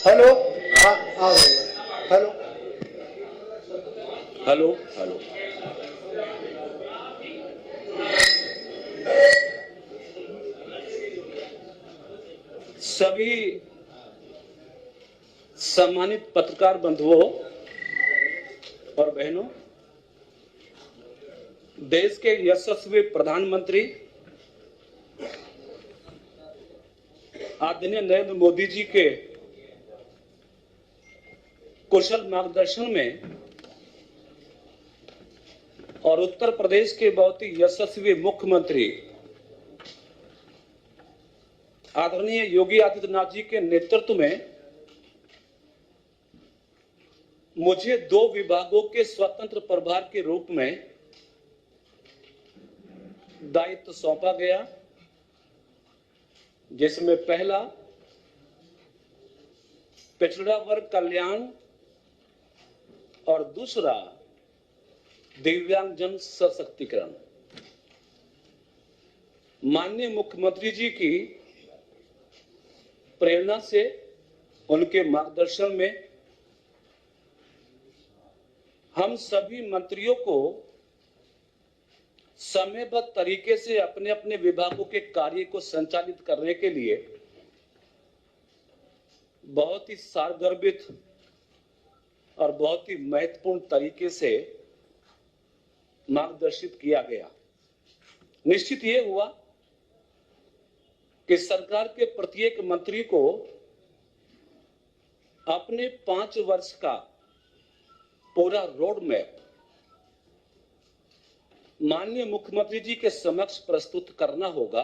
Hello. हाँ आ गए। Hello hello hello. सभी सम्मानित पत्रकार बंधुओं और बहनों, देश के यशस्वी प्रधानमंत्री आदरणीय नरेंद्र मोदी जी के कुशल मार्गदर्शन में और उत्तर प्रदेश के बहुत ही यशस्वी मुख्यमंत्री आदरणीय योगी आदित्यनाथ जी के नेतृत्व में मुझे 2 विभागों के स्वतंत्र प्रभार के रूप में दायित्व सौंपा गया, जिसमें पहला पिछड़ा वर्ग कल्याण और दूसरा दिव्यांगजन सशक्तिकरण। माननीय मुख्यमंत्री जी की प्रेरणा से, उनके मार्गदर्शन में हम सभी मंत्रियों को समयबद्ध तरीके से अपने अपने विभागों के कार्य को संचालित करने के लिए बहुत ही सारगर्भित और बहुत ही महत्वपूर्ण तरीके से मार्गदर्शित किया गया। निश्चित ये हुआ कि सरकार के प्रत्येक मंत्री को अपने 5 वर्ष का पूरा रोड मैप माननीय मुख्यमंत्री जी के समक्ष प्रस्तुत करना होगा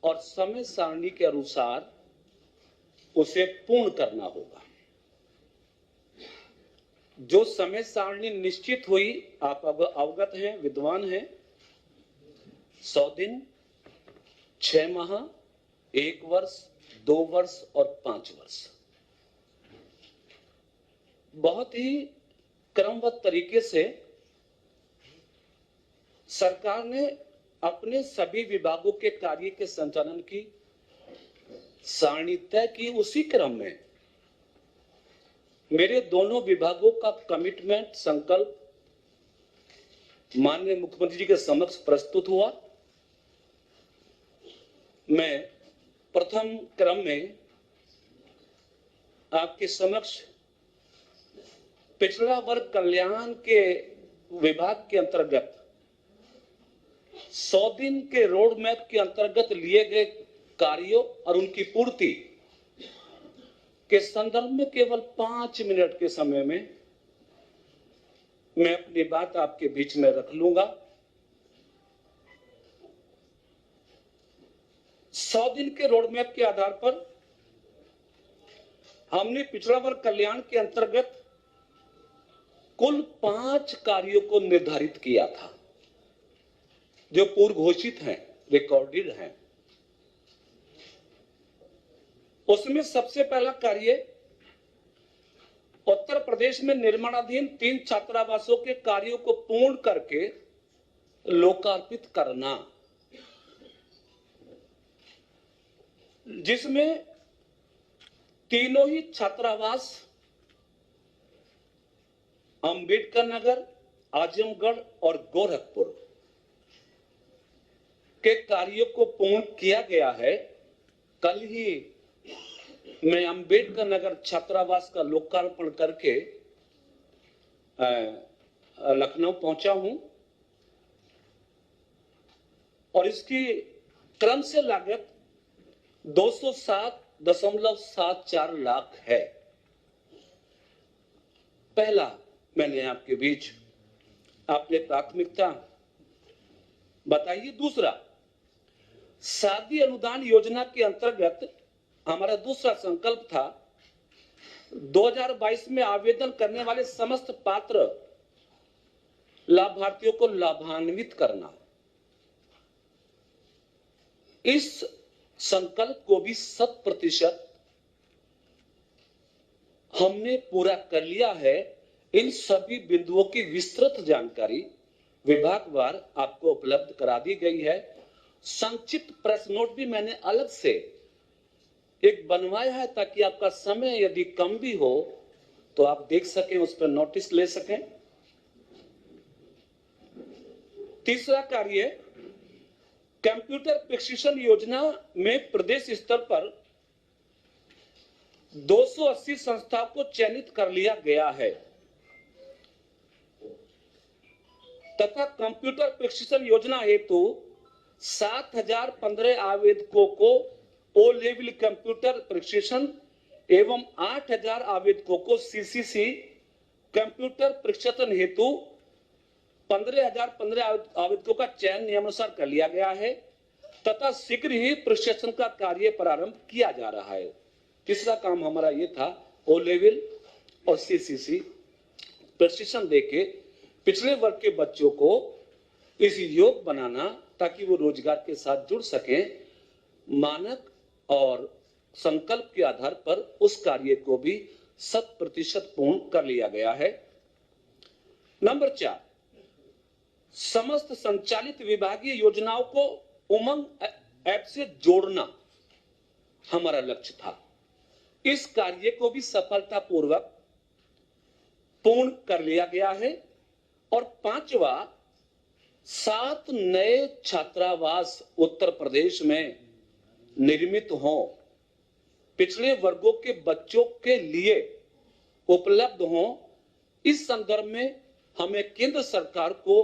और समय सारणी के अनुसार उसे पूर्ण करना होगा। जो समय सारणी निश्चित हुई, आप अवगत हैं, विद्वान हैं। 100 दिन, 6 माह, 1 वर्ष, 2 वर्ष और 5 वर्ष। बहुत ही क्रमबद्ध तरीके से सरकार ने अपने सभी विभागों के कार्य के संचालन की सारणी तय की। उसी क्रम में मेरे दोनों विभागों का कमिटमेंट, संकल्प माननीय मुख्यमंत्री जी के समक्ष प्रस्तुत हुआ। मैं प्रथम क्रम में आपके समक्ष पिछड़ा वर्ग कल्याण के विभाग के अंतर्गत 100 दिन के रोड मैप के अंतर्गत लिए गए कार्यों और उनकी पूर्ति के संदर्भ में केवल 5 मिनट के समय में मैं अपनी बात आपके बीच में रख लूंगा। 100 दिन के रोड मैप के आधार पर हमने पिछड़ा वर्ग कल्याण के अंतर्गत कुल 5 कार्यों को निर्धारित किया था, जो पूर्व घोषित हैं, रिकॉर्डेड हैं। उसमें सबसे पहला कार्य उत्तर प्रदेश में निर्माणाधीन 3 छात्रावासों के कार्यों को पूर्ण करके लोकार्पित करना, जिसमें तीनों ही छात्रावास अंबेडकर नगर, आजमगढ़ और गोरखपुर के कार्यों को पूर्ण किया गया है। कल ही मैं अंबेडकर नगर छात्रावास का लोकार्पण करके लखनऊ पहुंचा हूं और इसकी क्रम से लागत 207.74 लाख है। पहला मैंने आपके बीच आपने प्राथमिकता बताइए। दूसरा, शादी अनुदान योजना के अंतर्गत हमारा दूसरा संकल्प था 2022 में आवेदन करने वाले समस्त पात्र लाभार्थियों को लाभान्वित करना। इस संकल्प को भी 100% हमने पूरा कर लिया है। इन सभी बिंदुओं की विस्तृत जानकारी विभागवार आपको उपलब्ध करा दी गई है। संक्षिप्त प्रेस नोट भी मैंने अलग से एक बनवाया है ताकि आपका समय यदि कम भी हो तो आप देख सकें, उस पर नोटिस ले सकें। तीसरा कार्य, कंप्यूटर प्रशिक्षण योजना में प्रदेश स्तर पर 280 संस्थाओं को चयनित कर लिया गया है तथा कंप्यूटर प्रशिक्षण योजना हेतु 7015 आवेदकों को ओ लेवल कंप्यूटर प्रशिक्षण एवं 8000 आवेदकों को सीसीसी कंप्यूटर प्रशिक्षण हेतु 15,015 आवेदकों का चयन नियमानुसार कर लिया गया है तथा शीघ्र ही प्रशिक्षण का कार्य प्रारंभ किया जा रहा है। तीसरा काम हमारा ये था, ओ लेवल और सीसीसी प्रशिक्षण देके पिछड़े वर्ग के बच्चों को इस योग्य बनाना ताकि वो रोजगार के साथ जुड़ सके। मानक और संकल्प के आधार पर उस कार्य को भी 100% पूर्ण कर लिया गया है। नंबर 4, समस्त संचालित विभागीय योजनाओं को उमंग ऐप से जोड़ना हमारा लक्ष्य था। इस कार्य को भी सफलतापूर्वक पूर्ण कर लिया गया है। और 5वां, 7 नए छात्रावास उत्तर प्रदेश में निर्मित हों, पिछड़े वर्गों के बच्चों के लिए उपलब्ध हों। इस संदर्भ में हमें केंद्र सरकार को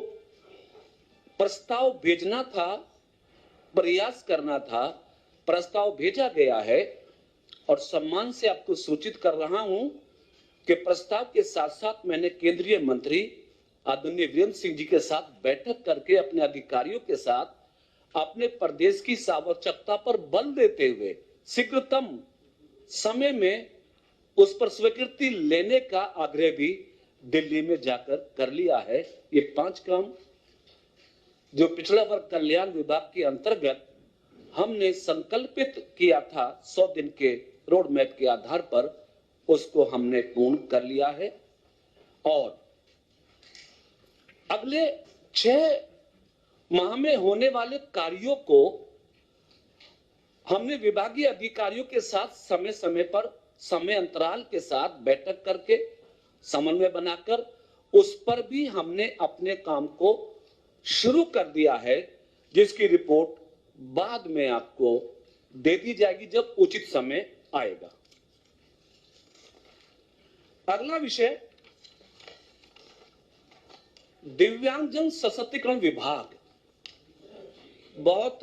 प्रस्ताव भेजना था, प्रयास करना था। प्रस्ताव भेजा गया है और सम्मान से आपको सूचित कर रहा हूं कि प्रस्ताव के साथ साथ मैंने केंद्रीय मंत्री आदरणीय वीरेंद्र सिंह जी के साथ बैठक करके अपने अधिकारियों के साथ अपने प्रदेश की आवश्यकता पर बल देते हुए शीघ्रतम समय में उस पर स्वीकृति लेने का आग्रह भी दिल्ली में जाकर कर लिया है। ये 5 काम जो पिछड़ा वर्ग कल्याण विभाग के अंतर्गत हमने संकल्पित किया था 100 दिन के रोड मैप के आधार पर, उसको हमने पूर्ण कर लिया है। और अगले 6 माह में होने वाले कार्यों को हमने विभागीय अधिकारियों के साथ समय समय पर समय अंतराल के साथ बैठक करके समन्वय बनाकर उस पर भी हमने अपने काम को शुरू कर दिया है, जिसकी रिपोर्ट बाद में आपको दे दी जाएगी जब उचित समय आएगा। अगला विषय, दिव्यांगजन सशक्तिकरण विभाग। बहुत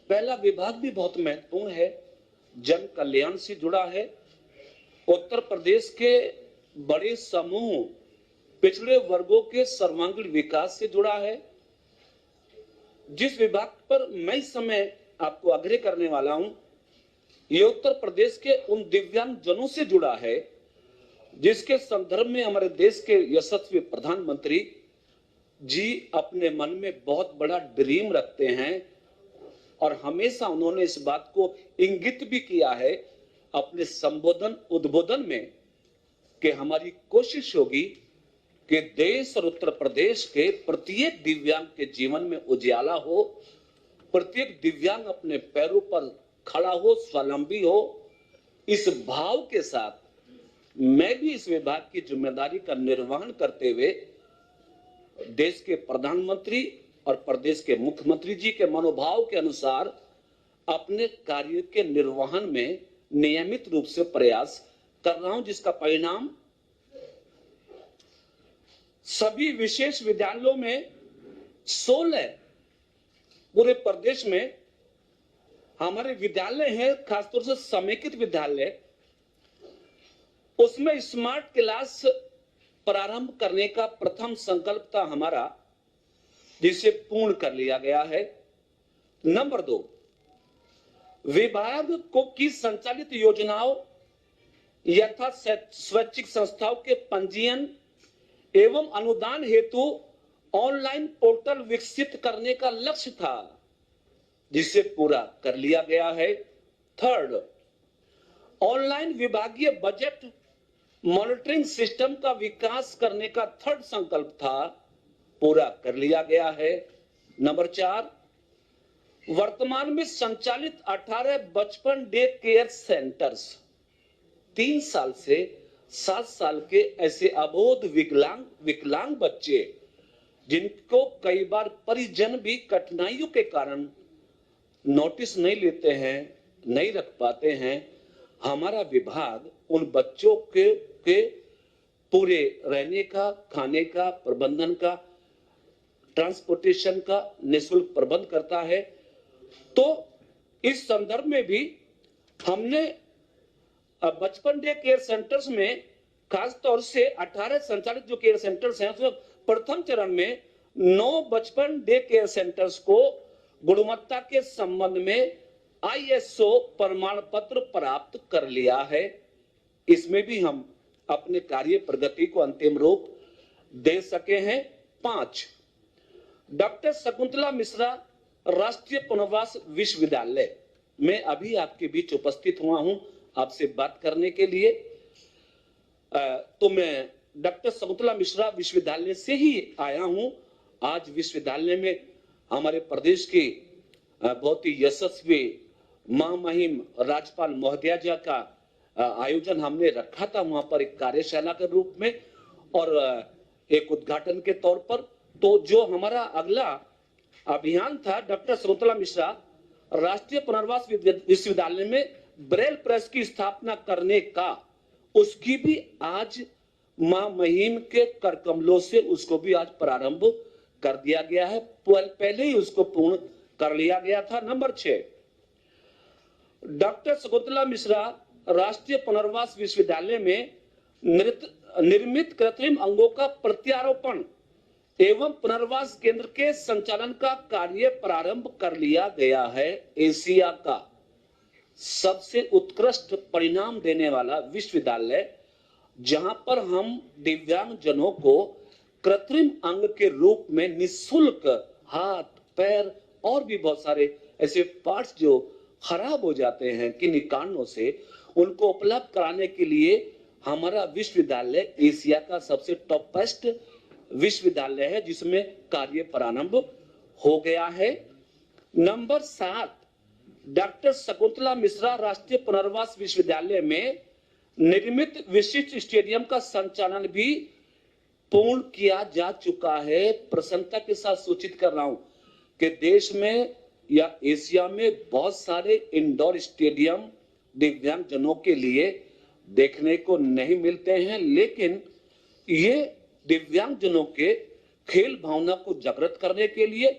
पहला विभाग भी बहुत महत्वपूर्ण है, जन कल्याण से जुड़ा है। उत्तर प्रदेश के बड़े समूह पिछड़े वर्गों के सर्वांगीण विकास से जुड़ा है। जिस विभाग पर मैं इस समय आपको आग्रह करने वाला हूं, ये उत्तर प्रदेश के उन दिव्यांग जनों से जुड़ा है जिसके संदर्भ में हमारे देश के यशस्वी प्रधानमंत्री जी अपने मन में बहुत बड़ा ड्रीम रखते हैं और हमेशा उन्होंने इस बात को इंगित भी किया है अपने संबोधन उद्बोधन में कि हमारी कोशिश होगी कि देश और उत्तर प्रदेश के प्रत्येक दिव्यांग के जीवन में उजाला हो, प्रत्येक दिव्यांग अपने पैरों पर खड़ा हो, स्वावलंबी हो। इस भाव के साथ मैं भी इस विभाग की जिम्मेदारी का निर्वहन करते हुए देश के प्रधानमंत्री और प्रदेश के मुख्यमंत्री जी के मनोभाव के अनुसार अपने कार्य के निर्वहन में नियमित रूप से प्रयास कर रहा हूं, जिसका परिणाम सभी विशेष विद्यालयों में 16 पूरे प्रदेश में हमारे विद्यालय हैं, खासतौर से समेकित विद्यालय, उसमें स्मार्ट क्लास प्रारंभ करने का प्रथम संकल्प था हमारा, जिसे पूर्ण कर लिया गया है। नंबर 2, विभाग को की संचालित योजनाओं यथा स्वैच्छिक संस्थाओं के पंजीयन एवं अनुदान हेतु ऑनलाइन पोर्टल विकसित करने का लक्ष्य था, जिसे पूरा कर लिया गया है। 3rd, ऑनलाइन विभागीय बजट मॉनिटरिंग सिस्टम का विकास करने का 3rd संकल्प था, पूरा कर लिया गया है। नंबर 4, वर्तमान में संचालित 18 बचपन डे केयर सेंटर्स 3 साल से 7 साल के ऐसे अबोध विकलांग बच्चे जिनको कई बार परिजन भी कठिनाइयों के कारण नोटिस नहीं लेते हैं, नहीं रख पाते हैं, हमारा विभाग उन बच्चों के पूरे रहने का, खाने का, प्रबंधन का, ट्रांसपोर्टेशन का निःशुल्क प्रबंध करता है। तो इस संदर्भ में भी हमने बचपन डे केयर सेंटर्स में खास तौर से 18 संचालित जो केयर सेंटर्स हैं उसमें प्रथम चरण में 9 बचपन डे केयर सेंटर्स को गुणवत्ता के संबंध में ISO प्रमाण पत्र प्राप्त कर लिया है। इसमें भी हम अपने कार्य प्रगति को अंतिम रूप दे सके हैं। 5, डॉक्टर शकुंतला मिश्रा राष्ट्रीय पुनर्वास विश्वविद्यालय में अभी आपके बीच उपस्थित हुआ हूं आपसे बात करने के लिए। तो मैं डॉक्टर शकुंतला मिश्रा विश्वविद्यालय से ही आया हूं। आज विश्वविद्यालय में हमारे प्रदेश की बहुत ही यशस्वी महामहिम राज्यपाल महोदया जी का आयोजन हमने रखा था वहां पर एक कार्यशाला के रूप में और एक उद्घाटन के तौर पर। तो जो हमारा अगला अभियान था डॉक्टर शकुंतला मिश्रा राष्ट्रीय पुनर्वास विश्वविद्यालय में ब्रेल प्रेस की स्थापना करने का, उसकी भी आज मां महिम के कर कमलों से उसको भी आज प्रारंभ कर दिया गया है। पहले ही उसको पूर्ण कर लिया गया था। नंबर 6, डॉक्टर शकुंतला मिश्रा राष्ट्रीय पुनर्वास विश्वविद्यालय में निर्मित कृत्रिम अंगों का प्रत्यारोपण एवं पुनर्वास केंद्र के संचालन का कार्य प्रारंभ कर लिया गया है। एशिया का सबसे उत्कृष्ट परिणाम देने वाला विश्वविद्यालय जहां पर हम दिव्यांग जनों को कृत्रिम अंग के रूप में निःशुल्क हाथ, पैर और भी बहुत सारे ऐसे पार्ट्स जो खराब हो जाते हैं किन्हीं कारणों से, उनको उपलब्ध कराने के लिए हमारा विश्वविद्यालय एशिया का सबसे टॉपेस्ट विश्वविद्यालय है जिसमें कार्य प्रारंभ हो गया है। नंबर 7, डॉक्टर शकुंतला मिश्रा राष्ट्रीय पुनर्वास विश्वविद्यालय में निर्मित विशिष्ट स्टेडियम का संचालन भी पूर्ण किया जा चुका है। प्रसन्नता के साथ सूचित कर रहा हूं कि देश में या एशिया में बहुत सारे इंडोर स्टेडियम दिव्यांग जनों के लिए देखने को नहीं मिलते हैं, लेकिन ये दिव्यांग जनों के खेल भावना को जागृत करने के लिए,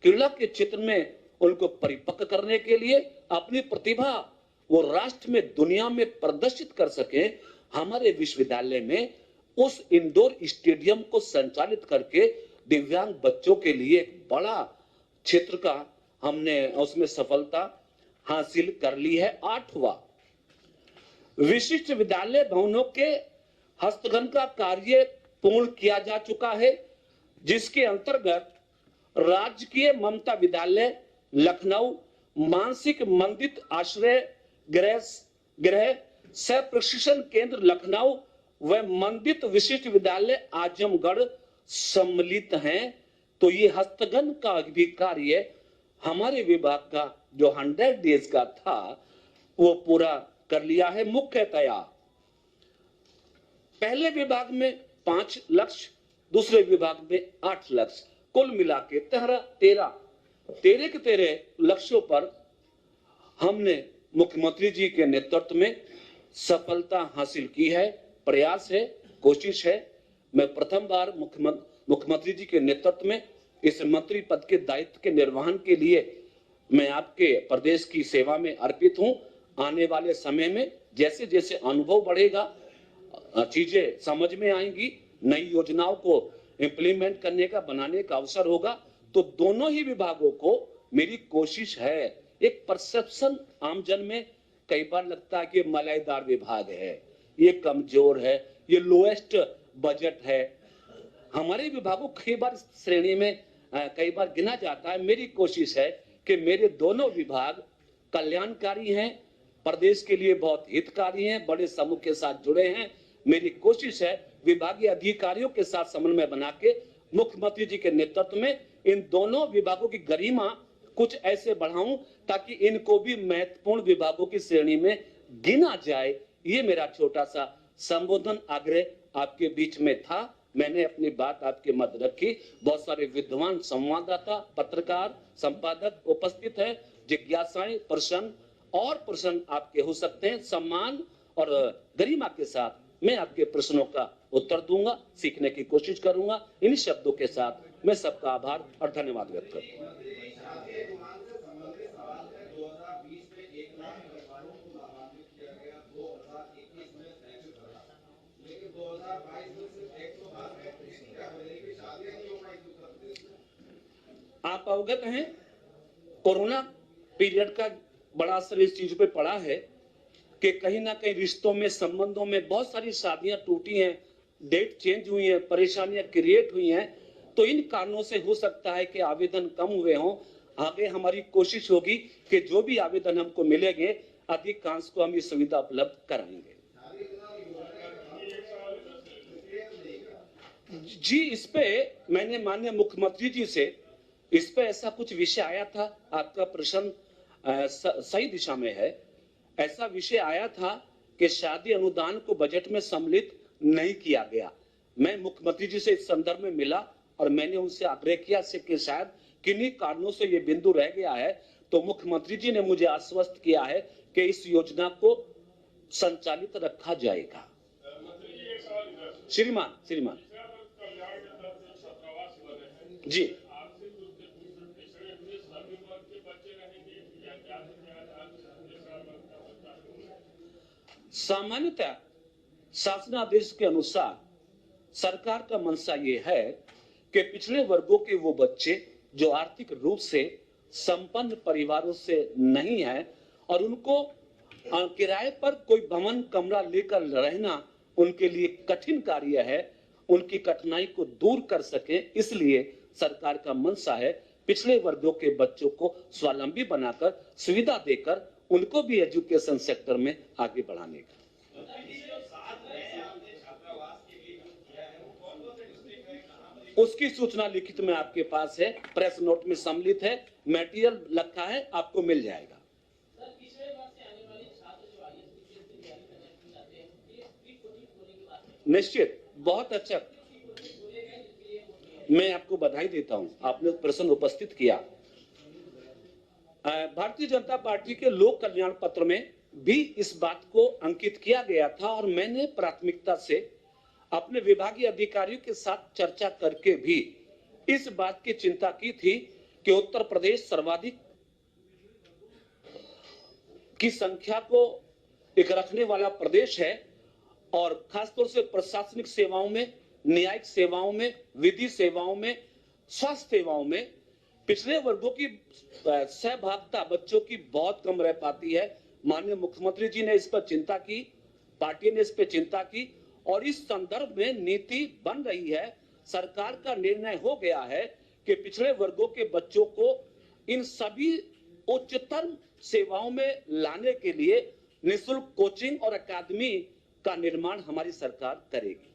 क्रीड़ा के क्षेत्र में उनको परिपक्व करने के लिए, अपनी प्रतिभा वो राष्ट्र में, दुनिया में प्रदर्शित कर सके, हमारे विश्वविद्यालय में उस इंडोर स्टेडियम को संचालित करके दिव्यांग बच्चों के लिए एक बड़ा क्षेत्र का हमने उसमें सफलता हासिल कर ली है। 8वां, विशिष्ट विद्यालय भवनों के हस्तगन का कार्य पूर्ण किया जा चुका है, जिसके अंतर्गत राजकीय ममता विद्यालय लखनऊ, मानसिक मंदित आश्रय गृह सह प्रशिक्षण केंद्र लखनऊ व मंदित विशिष्ट विद्यालय आजमगढ़ सम्मिलित हैं। तो ये हस्तगन का भी कार्य हमारे विभाग का जो 100 डेज का था वो पूरा कर लिया है। मुख्यतया पहले विभाग में 5 लक्ष्य, दूसरे विभाग में 8 लक्ष्य, कुल मिला के 13 के 13 लक्ष्यों पर हमने मुख्यमंत्री जी के नेतृत्व में सफलता हासिल की है। प्रयास है, कोशिश है। मैं प्रथम बार मुख्यमंत्री जी के नेतृत्व में इस मंत्री पद के दायित्व के निर्वहन के लिए मैं आपके प्रदेश की सेवा में अर्पित हूं। आने वाले समय में जैसे जैसे अनुभव बढ़ेगा, चीजें समझ में आएंगी, नई योजनाओं को इंप्लीमेंट करने का, बनाने का अवसर होगा, तो दोनों ही विभागों को मेरी कोशिश है। एक परसेप्शन आम जन में कई बार लगता है कि मलाईदार विभाग है, ये कमजोर है, ये लोएस्ट बजट है। हमारे विभागों कई बार श्रेणी में कई बार गिना जाता है। मेरी कोशिश है कि मेरे दोनों विभाग कल्याणकारी हैं, प्रदेश के लिए बहुत हितकारी हैं, बड़े समूह के साथ जुड़े हैं। मेरी कोशिश है विभागीय अधिकारियों के साथ समन्वय बना के मुख्यमंत्री जी के नेतृत्व में इन दोनों विभागों की गरिमा कुछ ऐसे बढ़ाऊं ताकि इनको भी महत्वपूर्ण विभागों की श्रेणी में गिना जाए। ये मेरा छोटा सा संबोधन आग्रह आपके बीच में था। मैंने अपनी बात आपके मध्य रखी। बहुत सारे विद्वान, संवाददाता, पत्रकार, संपादक उपस्थित है। जिज्ञासाएं, प्रश्न और प्रश्न आपके हो सकते हैं। सम्मान और गरिमा के साथ मैं आपके प्रश्नों का उत्तर दूंगा, सीखने की कोशिश करूंगा। इन्हीं शब्दों के साथ मैं सबका आभार और धन्यवाद व्यक्त करता हूं। आप अवगत हैं, कोरोना पीरियड का बड़ा असर इस चीज पे पड़ा है कि कहीं ना कहीं रिश्तों में, संबंधों में बहुत सारी शादियां टूटी हैं, डेट चेंज हुई हैं, परेशानियां क्रिएट हुई हैं। तो इन कारणों से हो सकता है कि आवेदन कम हुए हों। आगे हमारी कोशिश होगी कि जो भी आवेदन हमको मिलेंगे, अधिकांश को हम ये सुविधा उपलब्ध कराएंगे। जी, इस पे मैंने माननीय मुख्यमंत्री जी से इस पे ऐसा कुछ विषय आया था। आपका प्रश्न सही दिशा में है। ऐसा विषय आया था कि शादी अनुदान को बजट में सम्मिलित नहीं किया गया। मैं मुख्यमंत्री जी से इस संदर्भ में मिला और मैंने उनसे आग्रह किया कि शायद किन्हीं कारणों से ये बिंदु रह गया है। तो मुख्यमंत्री जी ने मुझे आश्वस्त किया है कि इस योजना को संचालित रखा जाएगा। श्रीमान जी, सामान्यतः शासनादेश के अनुसार सरकार का मंशा ये है कि पिछड़े वर्गों के वो बच्चे जो आर्थिक रूप से संपन्न परिवारों से नहीं है और उनको किराए पर कोई भवन कमरा लेकर रहना उनके लिए कठिन कार्य है, उनकी कठिनाई को दूर कर सके, इसलिए सरकार का मंशा है पिछड़े वर्गों के बच्चों को स्वावलंबी बनाकर, सुविधा देकर उनको भी एजुकेशन सेक्टर में आगे बढ़ाने का। उसकी सूचना लिखित में आपके पास है, प्रेस नोट में सम्मिलित है, मटेरियल रखा है, आपको मिल जाएगा। निश्चित, बहुत अच्छा, मैं आपको बधाई देता हूं, आपने प्रश्न उपस्थित किया। भारतीय जनता पार्टी के लोक कल्याण पत्र में भी इस बात को अंकित किया गया था और मैंने प्राथमिकता से अपने विभागीय अधिकारियों के साथ चर्चा करके भी इस बात की चिंता की थी कि उत्तर प्रदेश सर्वाधिक की संख्या को एक रखने वाला प्रदेश है और खासतौर से प्रशासनिक सेवाओं में, न्यायिक सेवाओं में, विधि सेवाओं में, स्वास्थ्य सेवाओं में पिछड़े वर्गों की सहभागिता बच्चों की बहुत कम रह पाती है। माननीय मुख्यमंत्री जी ने इस पर चिंता की, पार्टी ने इस पर चिंता की और इस संदर्भ में नीति बन रही है। सरकार का निर्णय हो गया है कि पिछड़े वर्गों के बच्चों को इन सभी उच्चतर सेवाओं में लाने के लिए निःशुल्क कोचिंग और अकादमी का निर्माण हमारी सरकार करेगी।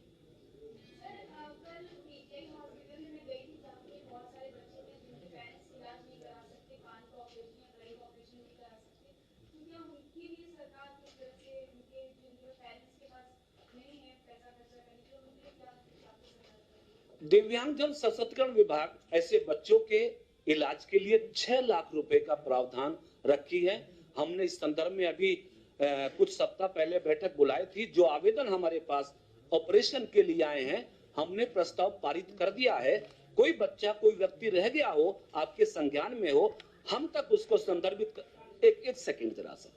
दिव्यांगजन सशक्तिकरण विभाग ऐसे बच्चों के इलाज के लिए 6 लाख रुपए का प्रावधान रखी है। हमने इस संदर्भ में अभी कुछ सप्ताह पहले बैठक बुलाई थी। जो आवेदन हमारे पास ऑपरेशन के लिए आए हैं, हमने प्रस्ताव पारित कर दिया है। कोई बच्चा, कोई व्यक्ति रह गया हो, आपके संज्ञान में हो, हम तक उसको संदर्भित एक सेकंड जरा सा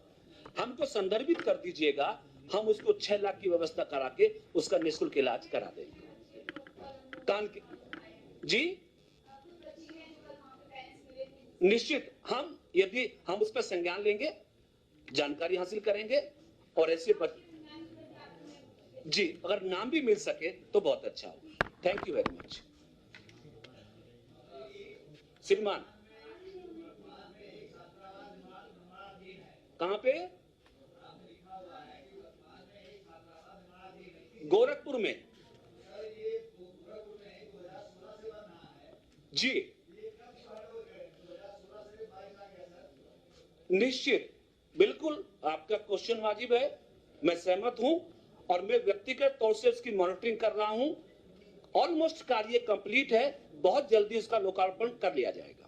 हमको संदर्भित कर दीजिएगा, हम उसको 6 लाख की व्यवस्था करा के उसका निःशुल्क इलाज करा देंगे। कान की जी, निश्चित, हम यदि हम उस पर संज्ञान लेंगे, जानकारी हासिल करेंगे और ऐसे जी, अगर नाम भी मिल सके तो बहुत अच्छा होगा। Thank you very much. श्रीमान, कहां पे? गोरखपुर में जी, निश्चित, बिल्कुल आपका क्वेश्चन वाजिब है, मैं सहमत हूं और मैं व्यक्तिगत तौर से इसकी मॉनिटरिंग कर रहा हूं। ऑलमोस्ट कार्य कंप्लीट है, बहुत जल्दी इसका लोकार्पण कर लिया जाएगा।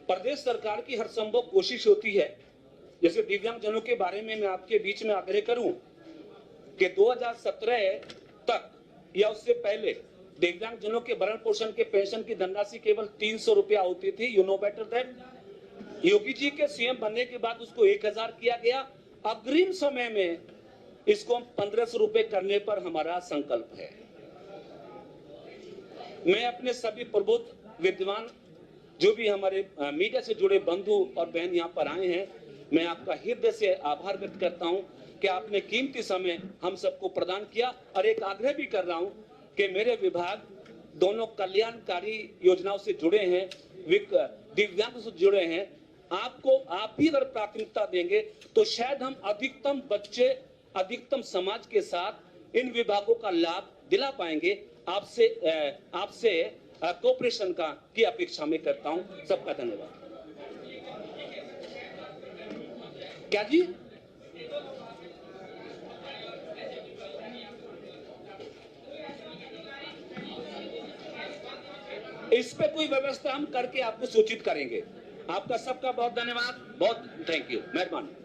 प्रदेश सरकार की हर संभव कोशिश होती है। जैसे दिव्यांगजनों के बारे में मैं आपके बीच में आग्रह करूं कि 2017 तक या उससे पहले दिव्यांगजनों के भरण पोषण के पेंशन की धनराशि केवल 300 रुपया होती थी। You know better that. Yogi ji के सीएम बनने के बाद उसको 1000 किया गया। अग्रिम समय में इसको 1500 रुपए करने पर हमारा संकल्प है। मैं अपने सभी प्रबुद्ध विद्वान जो भी हमारे मीडिया से जुड़े बंधु और बहन यहाँ पर आए हैं, मैं आपका हृदय से आभार व्यक्त करता हूं कि आपने कीमती समय हम सबको प्रदान किया। और एक आग्रह भी कर रहा हूं कि मेरे विभाग दोनों कल्याणकारी योजनाओं से जुड़े हैं, दिव्यांग से जुड़े हैं। आप भी अगर प्राथमिकता देंगे तो शायद हम अधिकतम बच्चे, अधिकतम समाज के साथ इन विभागों का लाभ दिला पाएंगे। आपसे कोऑपरेशन की अपेक्षा में करता हूं। सबका धन्यवाद। क्या जी? इस पे कोई व्यवस्था हम करके आपको सूचित करेंगे। आपका सबका बहुत धन्यवाद, बहुत थैंक यू, मेहरबानी।